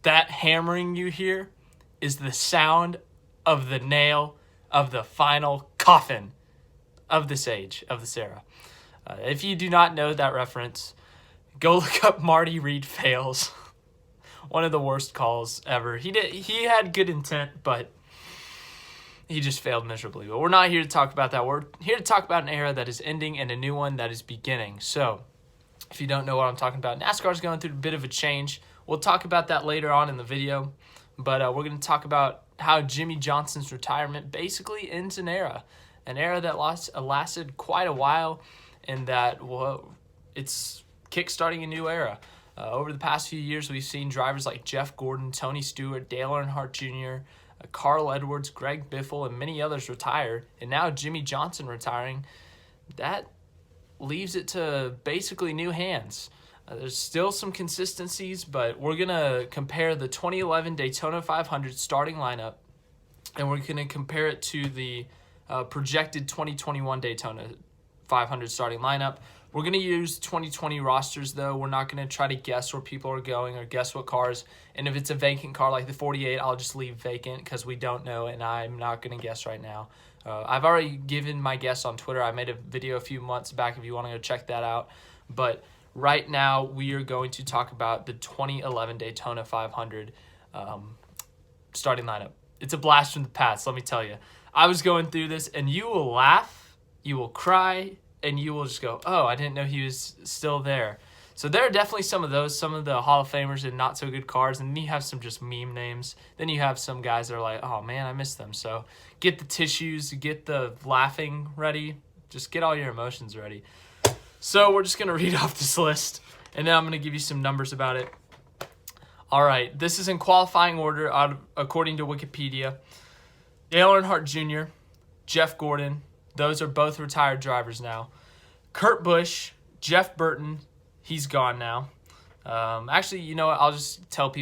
That hammering you hear is the sound of the nail of the final coffin of this age, of this era. If you do not know that reference, go look up Marty Reed fails. One of the worst calls ever. He had good intent, but he just failed miserably. But we're not here to talk about that. We're here to talk about an era that is ending and a new one that is beginning. So, if you don't know what I'm talking about, NASCAR is going through a bit of a change. We'll talk about that later on in the video. But we're going to talk about how Jimmie Johnson's retirement basically ends an era that lasted quite a while, and that it's kickstarting a new era. Over the past few years, we've seen drivers like Jeff Gordon, Tony Stewart, Dale Earnhardt Jr., Carl Edwards, Greg Biffle, and many others retire, and now Jimmie Johnson retiring. That leaves it to basically new hands. There's still some consistencies, but we're going to compare the 2011 Daytona 500 starting lineup, and we're going to compare it to the projected 2021 Daytona 500 starting lineup. We're going to use 2020 rosters, though. We're not going to try to guess where people are going or guess what cars. And if it's a vacant car like the 48, I'll just leave vacant because we don't know, and I'm not going to guess right now. I've already given my guess on Twitter. I made a video a few months back if you want to go check that out. But right now, we are going to talk about the 2011 Daytona 500 starting lineup. It's a blast from the past, let me tell you. I was going through this, and you will laugh, you will cry, and you will just go, oh, I didn't know he was still there. So there are definitely some of those, some of the Hall of Famers and not so good cars, and then you have some just meme names. Then you have some guys that are like, oh man, I miss them. So get the tissues, get the laughing ready, just get all your emotions ready. So we're just going to read off this list, and then I'm going to give you some numbers about it. All right, this is in qualifying order according to Wikipedia. Dale Earnhardt Jr., Jeff Gordon, those are both retired drivers now. Kurt Busch, Jeff Burton, he's gone now. Actually, you know what? I'll just tell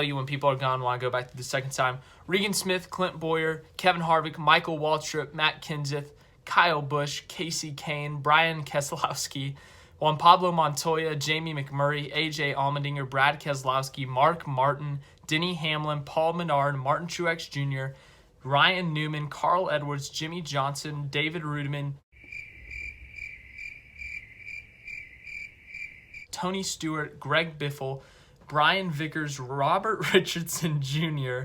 you when people are gone while I go back to the second time. Regan Smith, Clint Boyer, Kevin Harvick, Michael Waltrip, Matt Kenseth, Kyle Busch, Casey Kane, Brian Keselowski, Juan Pablo Montoya, Jamie McMurray, AJ Allmendinger, Brad Keselowski, Mark Martin, Denny Hamlin, Paul Menard, Martin Truex Jr., Ryan Newman, Carl Edwards, Jimmie Johnson, David Rudiman, Tony Stewart, Greg Biffle, Brian Vickers, Robert Richardson Jr.,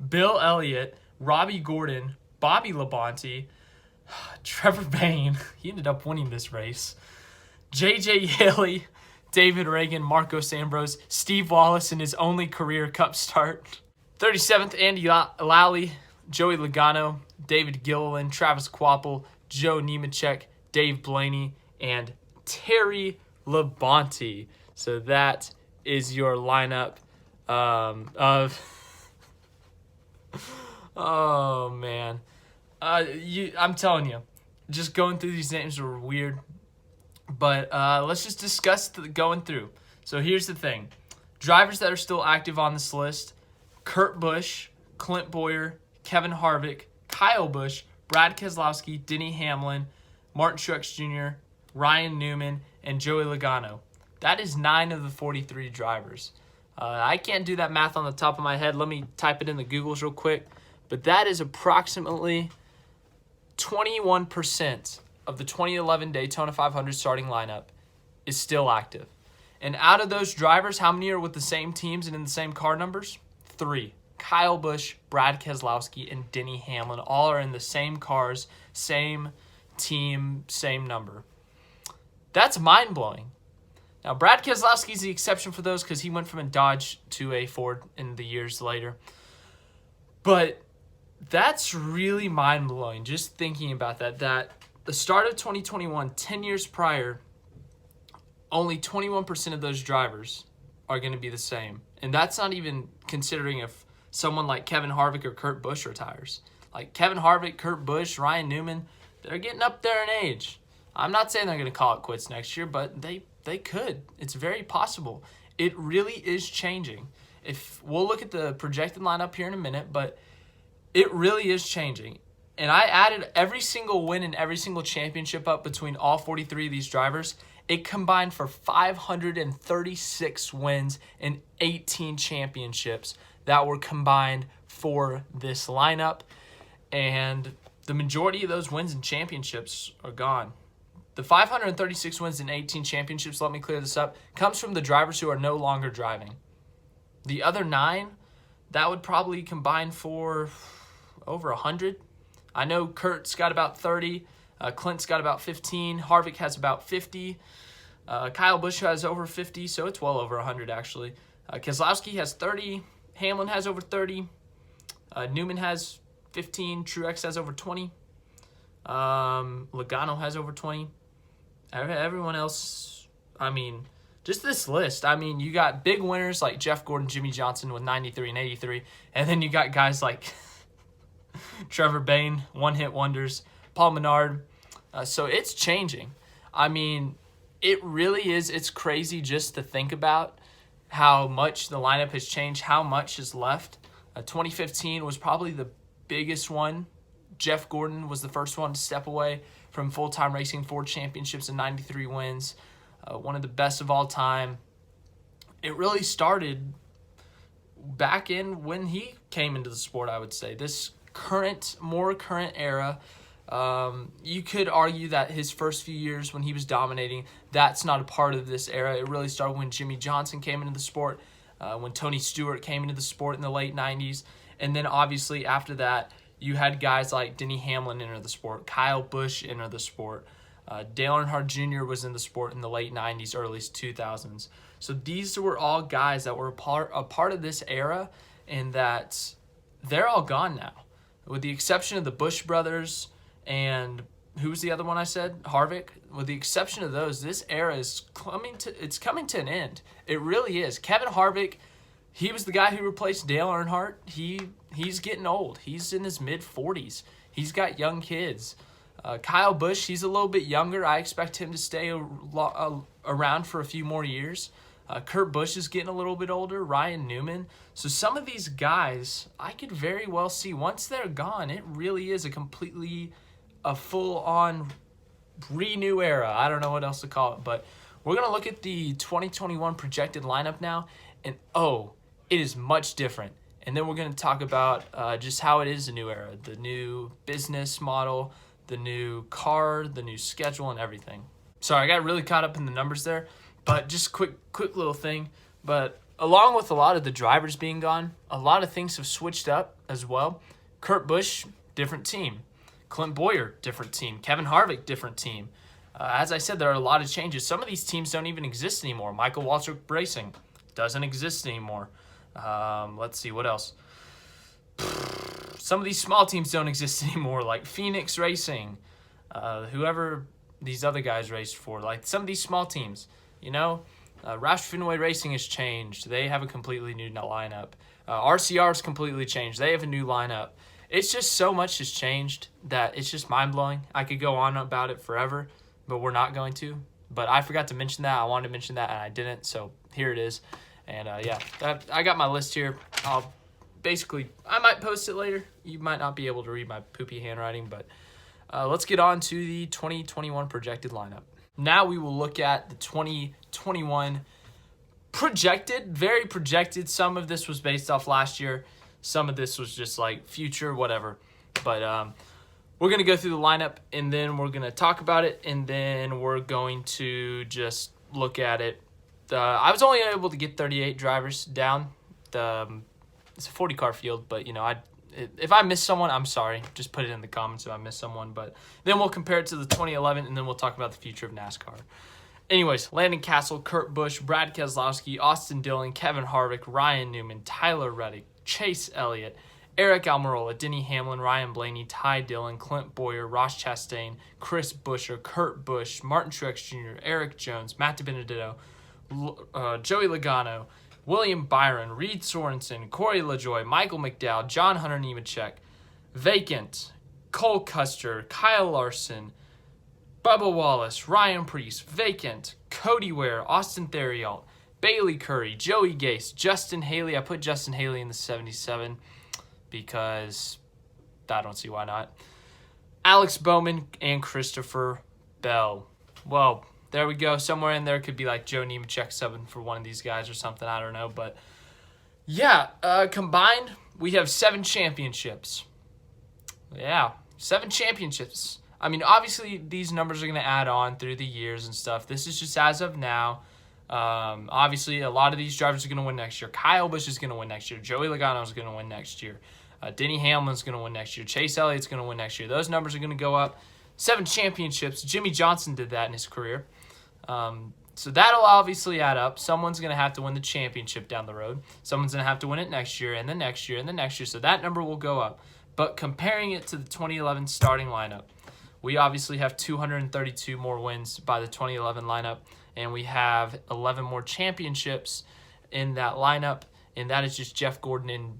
Bill Elliott, Robbie Gordon, Bobby Labonte, Trevor Bayne, he ended up winning this race, J.J. Haley, David Reagan, Marcos Ambrose, Steve Wallace in his only career Cup start, 37th, Andy Lally, Joey Logano, David Gilliland, Travis Kvapil, Joe Nemechek, Dave Blaney, and Terry Labonte. So that is your lineup of... oh, man. I'm telling you, just going through these names were weird. But let's just discuss going through. So here's the thing. Drivers that are still active on this list: Kurt Busch, Clint Boyer, Kevin Harvick, Kyle Busch, Brad Keselowski, Denny Hamlin, Martin Truex Jr., Ryan Newman, and Joey Logano. That is 9 of the 43 drivers. I can't do that math on the top of my head. Let me type it in the Googles real quick. But that is approximately 21% of the 2011 Daytona 500 starting lineup is still active. And out of those drivers, how many are with the same teams and in the same car numbers? 3. Kyle Busch, Brad Keselowski, and Denny Hamlin all are in the same cars, same team, same number. That's mind-blowing. Now, Brad Keselowski is the exception for those because he went from a Dodge to a Ford in the years later. But that's really mind-blowing, just thinking about that the start of 2021, 10 years prior, only 21% of those drivers are going to be the same. And that's not even considering if someone like Kevin Harvick or Kurt Busch retires. Like Kevin Harvick, Kurt Busch, Ryan Newman, they're getting up there in age. I'm not saying they're going to call it quits next year, but they could. It's very possible. It really is changing. If we'll look at the projected lineup here in a minute, but it really is changing. And I added every single win and every single championship up between all 43 of these drivers, It combined for 536 wins and 18 championships that were combined for this lineup. And the majority of those wins and championships are gone. The 536 wins and 18 championships, let me clear this up, comes from the drivers who are no longer driving. The other 9, that would probably combine for over 100. I know Kurt's got about 30. Clint's got about 15. Harvick has about 50. Kyle Busch has over 50, so it's well over 100 actually. Keselowski has 30. Hamlin has over 30. Newman has 15. Truex has over 20. Logano has over 20. Everyone else, I mean, just this list. I mean, you got big winners like Jeff Gordon, Jimmy Johnson with 93 and 83. And then you got guys like Trevor Bayne, one-hit wonders, Paul Menard. So it's changing. I mean, it really is. It's crazy just to think about how much the lineup has changed, how much is left. 2015 was probably the biggest one. Jeff Gordon was the first one to step away from full-time racing, 4 championships and 93 wins. One of the best of all time. It really started back in when he came into the sport, I would say. This more current era, you could argue that his first few years when he was dominating, that's not a part of this era. It really started when Jimmy Johnson came into the sport, when Tony Stewart came into the sport in the late 90s. And then obviously after that, you had guys like Denny Hamlin enter the sport, Kyle Busch enter the sport. Dale Earnhardt Jr. was in the sport in the late 90s, early 2000s. So these were all guys that were a part of this era, and that they're all gone now. With the exception of the Busch brothers and who was the other one I said? Harvick. With the exception of those, this era is coming to an end. It really is. Kevin Harvick, he was the guy who replaced Dale Earnhardt. He's getting old. He's in his mid-40s. He's got young kids. Kyle Busch, he's a little bit younger. I expect him to stay around for a few more years. Kurt Busch is getting a little bit older. Ryan Newman. So some of these guys, I could very well see once they're gone, it really is a full-on renew era. I don't know what else to call it, but we're going to look at the 2021 projected lineup now, and it is much different. And then we're going to talk about just how it is a new era, the new business model, the new car, the new schedule, and everything. Sorry, I got really caught up in the numbers there, but just quick little thing. But along with a lot of the drivers being gone, a lot of things have switched up as well. Kurt Busch, different team. Clint Bowyer, different team. Kevin Harvick, different team. As I said, there are a lot of changes. Some of these teams don't even exist anymore. Michael Waltrip Racing doesn't exist anymore. Let's see, what else? Some of these small teams don't exist anymore, like Phoenix Racing, whoever these other guys raced for. Like some of these small teams, Roush Fenway Racing has changed. They have a completely new lineup. RCR's completely changed. They have a new lineup. It's just so much has changed that it's just mind-blowing. I could go on about it forever, but we're not going to. But I forgot to mention that. I wanted to mention that, and I didn't, so here it is. And, I got my list here. I might post it later. You might not be able to read my poopy handwriting, but let's get on to the 2021 projected lineup. Now we will look at the 2021 projected, very projected. Some of this was based off last year. Some of this was just like future, whatever. But we're going to go through the lineup, and then we're going to talk about it, and then we're going to just look at it. I was only able to get 38 drivers down. It's a 40-car field, but, if I miss someone, I'm sorry. Just put it in the comments if I miss someone. But then we'll compare it to the 2011, and then we'll talk about the future of NASCAR. Anyways, Landon Castle, Kurt Busch, Brad Keselowski, Austin Dillon, Kevin Harvick, Ryan Newman, Tyler Reddick, Chase Elliott, Eric Almirola, Denny Hamlin, Ryan Blaney, Ty Dillon, Clint Bowyer, Ross Chastain, Chris Buescher, Kurt Busch, Martin Truex Jr., Eric Jones, Matt DiBenedetto, Joey Logano, William Byron, Reed Sorensen, Corey LaJoie, Michael McDowell, John Hunter Nemechek, vacant, Cole Custer, Kyle Larson, Bubba Wallace, Ryan Preece, vacant, Cody Ware, Austin Theriault, Bailey Curry, Joey Gase, Justin Haley. I put Justin Haley in the 77 because I don't see why not. Alex Bowman and Christopher Bell. Well, there we go. Somewhere in there could be like Joe Nemechek subbing for one of these guys or something. I don't know. But yeah, combined, we have 7 championships. Yeah, 7 championships. I mean, obviously, these numbers are going to add on through the years and stuff. This is just as of now. Obviously, a lot of these drivers are going to win next year. Kyle Busch is going to win next year. Joey Logano is going to win next year. Denny Hamlin's going to win next year. Chase Elliott's going to win next year. Those numbers are going to go up. 7 championships. Jimmy Johnson did that in his career. So that'll obviously add up. Someone's going to have to win the championship down the road. Someone's going to have to win it next year and the next year and the next year. So that number will go up. But comparing it to the 2011 starting lineup, we obviously have 232 more wins by the 2011 lineup, and we have 11 more championships in that lineup, and that is just Jeff Gordon and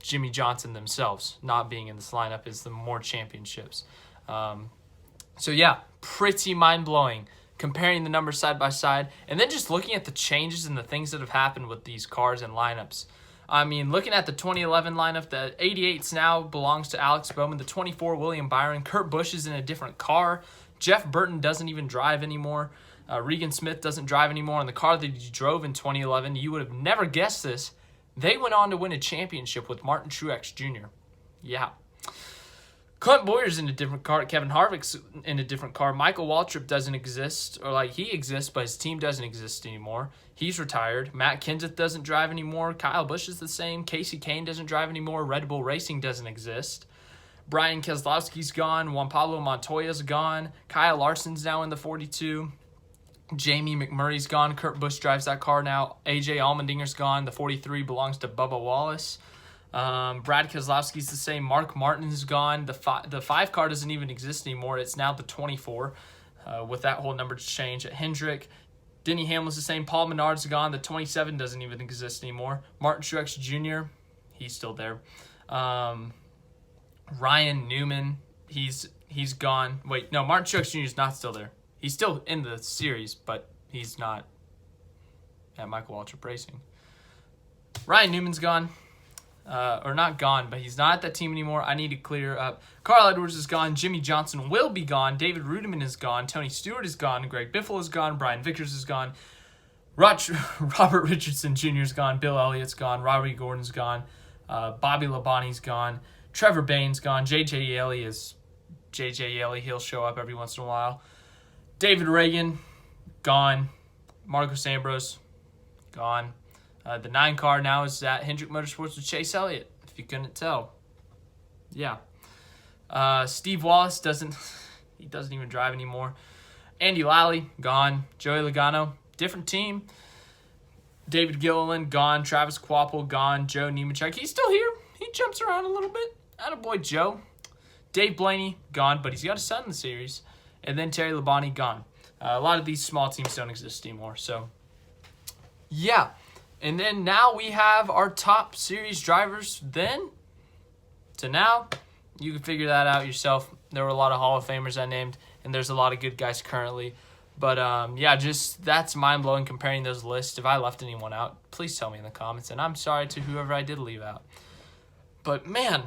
Jimmy Johnson themselves not being in this lineup is the more championships. So yeah, pretty mind-blowing comparing the numbers side by side, and then just looking at the changes and the things that have happened with these cars and lineups. I mean, looking at the 2011 lineup, the 88s now belongs to Alex Bowman. The 24, William Byron. Kurt Busch is in a different car. Jeff Burton doesn't even drive anymore. Regan Smith doesn't drive anymore. And the car that he drove in 2011, you would have never guessed this. They went on to win a championship with Martin Truex Jr. Yeah. Clint Bowyer's in a different car. Kevin Harvick's in a different car. Michael Waltrip doesn't exist, or like he exists, but his team doesn't exist anymore. He's retired. Matt Kenseth doesn't drive anymore. Kyle Busch is the same. Casey Kane doesn't drive anymore. Red Bull Racing doesn't exist. Brian Keselowski's gone. Juan Pablo Montoya's gone. Kyle Larson's now in the 42. Jamie McMurray's gone. Kurt Busch drives that car now. AJ Allmendinger's gone. The 43 belongs to Bubba Wallace. Brad Keselowski's the same. Mark Martin's gone. The 5 car doesn't even exist anymore. It's now the 24 with that whole number change at Hendrick. Denny Hamlin's the same. Paul Menard's gone. The 27 doesn't even exist anymore. Martin Truex Jr., he's still there. Ryan Newman, he's gone. Wait, no, Martin Truex Jr. is not still there. He's still in the series, but he's not at Michael Waltrip Racing. Ryan Newman's gone. Or not gone, but he's not at that team anymore. I need to clear up. Carl Edwards is gone. Jimmy Johnson will be gone. David Rudiman is gone. Tony Stewart is gone. Greg Biffle is gone. Brian Vickers is gone. Robert Richardson Jr. is gone. Bill Elliott's gone. Robbie Gordon's gone. Bobby Labonte's gone. Trevor Bayne's gone. J.J. Yeley is J.J. Yeley. He'll show up every once in a while. David Reagan, gone. Marcos Ambrose, gone. The 9 car now is at Hendrick Motorsports with Chase Elliott, if you couldn't tell. Yeah. Steve Wallace doesn't even drive anymore. Andy Lally, gone. Joey Logano, different team. David Gilliland, gone. Travis Kvapil, gone. Joe Nemechek, he's still here. He jumps around a little bit. Attaboy Joe. Dave Blaney, gone, but he's got a son in the series. And then Terry Labonte, gone. A lot of these small teams don't exist anymore, so yeah. And then now we have our top series drivers then to now. You can figure that out yourself. There were a lot of Hall of Famers I named, and there's a lot of good guys currently. But, yeah, just that's mind-blowing comparing those lists. If I left anyone out, please tell me in the comments. And I'm sorry to whoever I did leave out. But, man,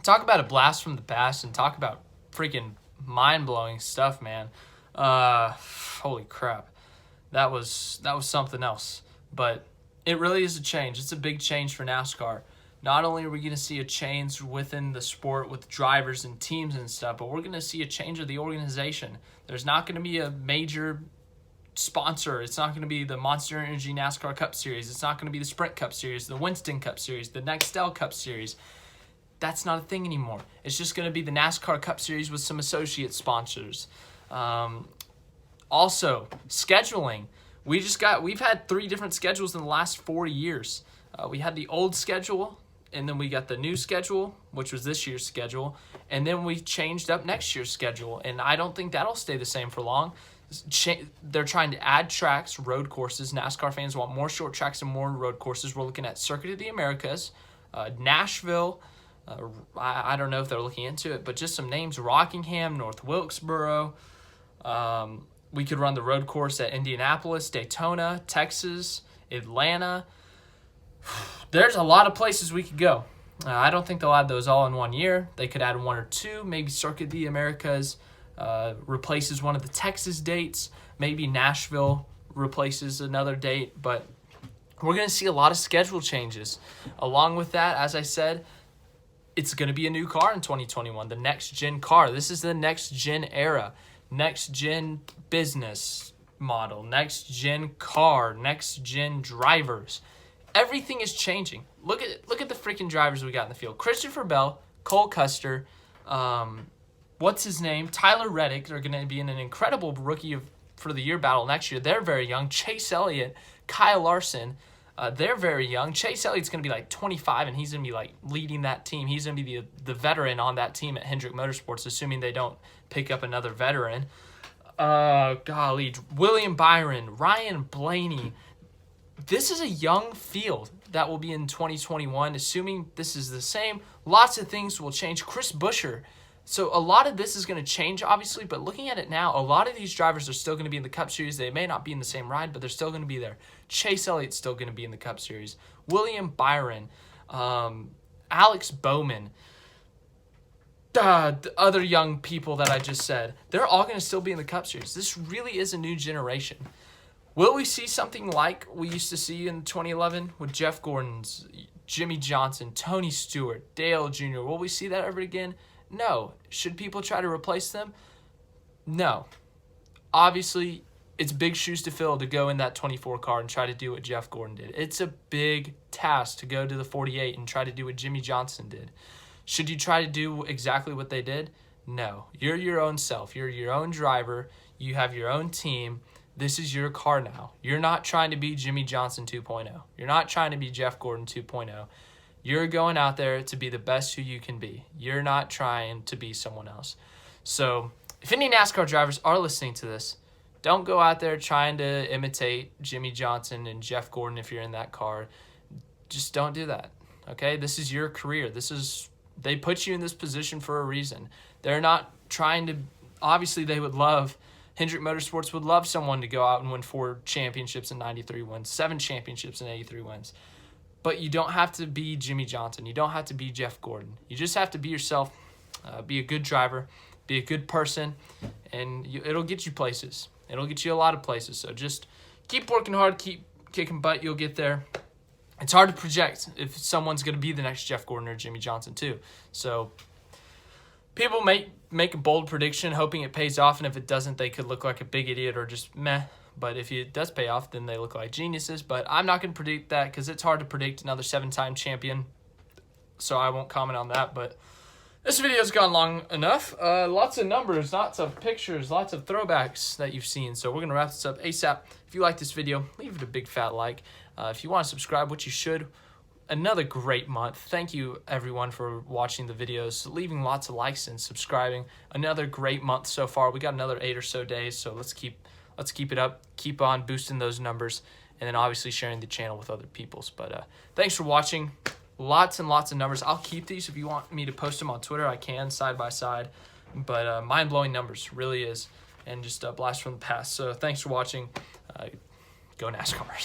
talk about a blast from the past and talk about freaking mind-blowing stuff, man. Holy crap. That was something else. But it really is a change. It's a big change for NASCAR. Not only are we going to see a change within the sport with drivers and teams and stuff, but we're going to see a change of the organization. There's not going to be a major sponsor. It's not going to be the Monster Energy NASCAR Cup Series. It's not going to be the Sprint Cup Series, the Winston Cup Series, the Nextel Cup Series. That's not a thing anymore. It's just going to be the NASCAR Cup Series with some associate sponsors. Also, scheduling. We've had 3 different schedules in the last 4 years. We had the old schedule, and then we got the new schedule, which was this year's schedule, and then we changed up next year's schedule, and I don't think that'll stay the same for long. They're trying to add tracks, road courses. NASCAR fans want more short tracks and more road courses. We're looking at Circuit of the Americas, Nashville. I don't know if they're looking into it, but just some names: Rockingham, North Wilkesboro. We could run the road course at Indianapolis, Daytona, Texas, Atlanta. There's a lot of places we could go. I don't think they'll add those all in 1 year. They could add 1 or 2, maybe Circuit of the Americas. replaces one of the Texas dates. Maybe Nashville replaces another date, but we're going to see a lot of schedule changes. Along with that, as I said, it's going to be a new car in 2021, the next-gen car. This is the next-gen era, next-gen business model, next-gen car, next-gen drivers. Everything is changing. Look at the freaking drivers we got in the field. Christopher Bell, Cole Custer, what's his name? Tyler Reddick. They're going to be in an incredible rookie for the year battle next year. They're very young. Chase Elliott, Kyle Larson, they're very young. Chase Elliott's going to be like 25, and he's going to be like leading that team. He's going to be the veteran on that team at Hendrick Motorsports, assuming they don't pick up another veteran. William Byron, Ryan Blaney. This is a young field that will be in 2021, assuming this is the same. Lots of things will change. Chris Buescher. So a lot of this is going to change, obviously, but looking at it now, a lot of these drivers are still going to be in the Cup Series. They may not be in the same ride, but they're still going to be there. Chase Elliott's still going to be in the Cup Series. William Byron, Alex Bowman, the other young people that I just said, they're all going to still be in the Cup Series. This really is a new generation. Will we see something like we used to see in 2011 with Jeff Gordon's, Jimmy Johnson, Tony Stewart, Dale Jr.? Will we see that ever again? No. Should people try to replace them? No. Obviously, it's big shoes to fill to go in that 24 car and try to do what Jeff Gordon did. It's a big task to go to the 48 and try to do what Jimmy Johnson did. Should you try to do exactly what they did? No. You're your own self. You're your own driver. You have your own team. This is your car now. You're not trying to be Jimmy Johnson 2.0. You're not trying to be Jeff Gordon 2.0. You're going out there to be the best who you can be. You're not trying to be someone else. So if any NASCAR drivers are listening to this, don't go out there trying to imitate Jimmy Johnson and Jeff Gordon if you're in that car. Just don't do that, okay? This is your career. They put you in this position for a reason. They're not trying to – obviously they would love – Hendrick Motorsports would love someone to go out and win 4 championships and 93 wins, 7 championships and 83 wins. But you don't have to be Jimmy Johnson. You don't have to be Jeff Gordon. You just have to be yourself, be a good driver, be a good person, and it'll get you places. It'll get you a lot of places. So just keep working hard, keep kicking butt. You'll get there. It's hard to project if someone's going to be the next Jeff Gordon or Jimmy Johnson too. So people make a bold prediction hoping it pays off, and if it doesn't, they could look like a big idiot or just meh. But if it does pay off, then they look like geniuses. But I'm not going to predict that because it's hard to predict another 7-time champion. So I won't comment on that. But this video's gone long enough. Lots of numbers, lots of pictures, lots of throwbacks that you've seen. So we're going to wrap this up ASAP. If you like this video, leave it a big fat like. If you want to subscribe, which you should, another great month. Thank you, everyone, for watching the videos, leaving lots of likes and subscribing. Another great month so far. We got another 8 or so days, so let's keep it up. Keep on boosting those numbers, and then obviously sharing the channel with other peoples. But thanks for watching. Lots and lots of numbers. I'll keep these. If you want me to post them on Twitter, I can side by side. But mind-blowing numbers, really is. And just a blast from the past. So thanks for watching. Go NASCAR.